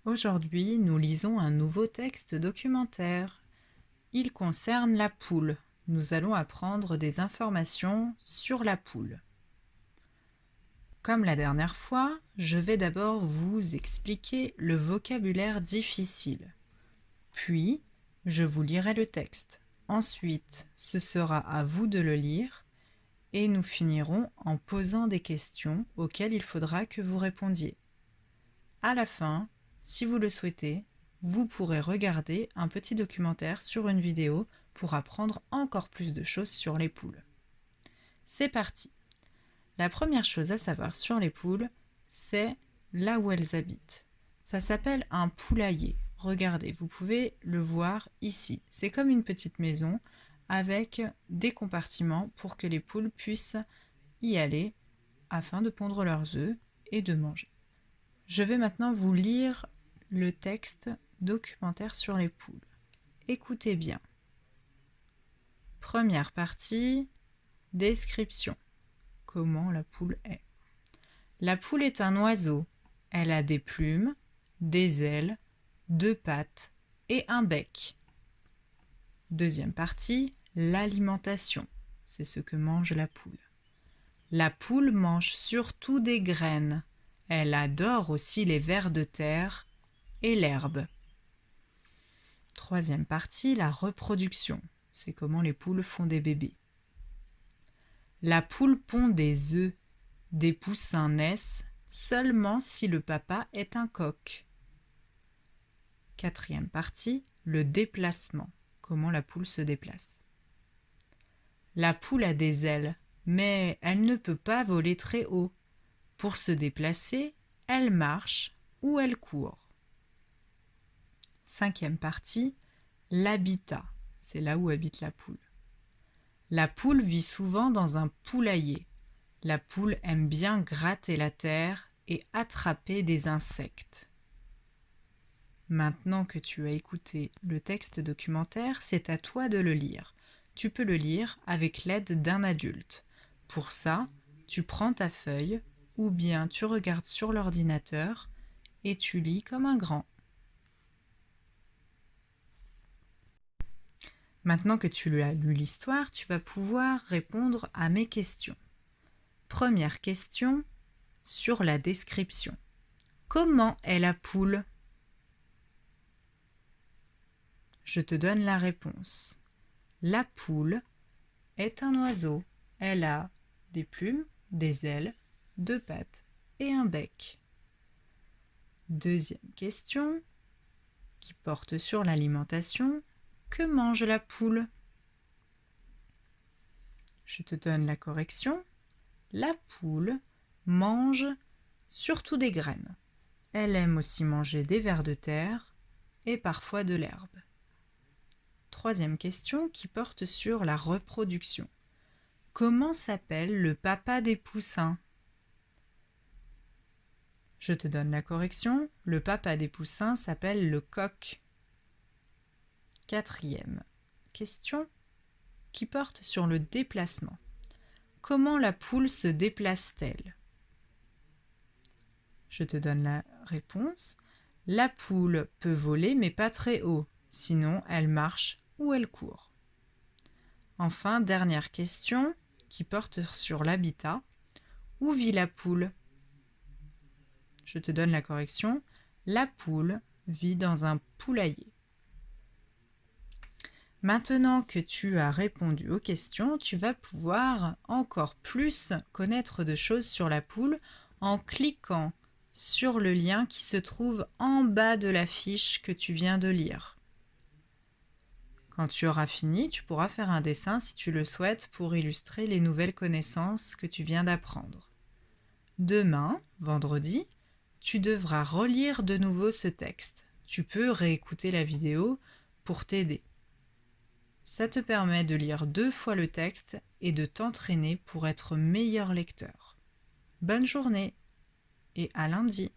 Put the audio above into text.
Aujourd'hui, nous lisons un nouveau texte documentaire. Il concerne la poule. Nous allons apprendre des informations sur la poule. Comme la dernière fois, je vais d'abord vous expliquer le vocabulaire difficile. Puis, je vous lirai le texte. Ensuite, ce sera à vous de le lire et nous finirons en posant des questions auxquelles il faudra que vous répondiez. À la fin, si vous le souhaitez, vous pourrez regarder un petit documentaire sur une vidéo pour apprendre encore plus de choses sur les poules. C'est parti! La première chose à savoir sur les poules, c'est là où elles habitent. Ça s'appelle un poulailler. Regardez, vous pouvez le voir ici. C'est comme une petite maison avec des compartiments pour que les poules puissent y aller afin de pondre leurs œufs et de manger. Je vais maintenant vous lire le texte documentaire sur les poules. Écoutez bien. Première partie, description. Comment la poule est. La poule est un oiseau. Elle a des plumes, des ailes, 2 pattes et un bec. Deuxième partie, l'alimentation. C'est ce que mange la poule. La poule mange surtout des graines. Elle adore aussi les vers de terre et l'herbe. Troisième partie, la reproduction. C'est comment les poules font des bébés. La poule pond des œufs. Des poussins naissent seulement si le papa est un coq. Quatrième partie, le déplacement. Comment la poule se déplace. La poule a des ailes, mais elle ne peut pas voler très haut. Pour se déplacer, elle marche ou elle court. Cinquième partie, l'habitat. C'est là où habite la poule. La poule vit souvent dans un poulailler. La poule aime bien gratter la terre et attraper des insectes. Maintenant que tu as écouté le texte documentaire, c'est à toi de le lire. Tu peux le lire avec l'aide d'un adulte. Pour ça, tu prends ta feuille ou bien tu regardes sur l'ordinateur et tu lis comme un grand. Maintenant que tu as lu l'histoire, tu vas pouvoir répondre à mes questions. Première question sur la description. Comment est la poule? Je te donne la réponse. La poule est un oiseau. Elle a des plumes, des ailes, 2 pattes et un bec. Deuxième question qui porte sur l'alimentation. Que mange la poule? Je te donne la correction. La poule mange surtout des graines. Elle aime aussi manger des vers de terre et parfois de l'herbe. Troisième question qui porte sur la reproduction. Comment s'appelle le papa des poussins? Je te donne la correction. Le papa des poussins s'appelle le coq. Quatrième question qui porte sur le déplacement. Comment la poule se déplace-t-elle? Je te donne la réponse. La poule peut voler mais pas très haut, sinon elle marche ou elle court. Enfin, dernière question qui porte sur l'habitat. Où vit la poule? Je te donne la correction. La poule vit dans un poulailler. Maintenant que tu as répondu aux questions, tu vas pouvoir encore plus connaître de choses sur la poule en cliquant sur le lien qui se trouve en bas de la fiche que tu viens de lire. Quand tu auras fini, tu pourras faire un dessin si tu le souhaites pour illustrer les nouvelles connaissances que tu viens d'apprendre. Demain, vendredi, tu devras relire de nouveau ce texte. Tu peux réécouter la vidéo pour t'aider. Ça te permet de lire 2 fois le texte et de t'entraîner pour être meilleur lecteur. Bonne journée et à lundi.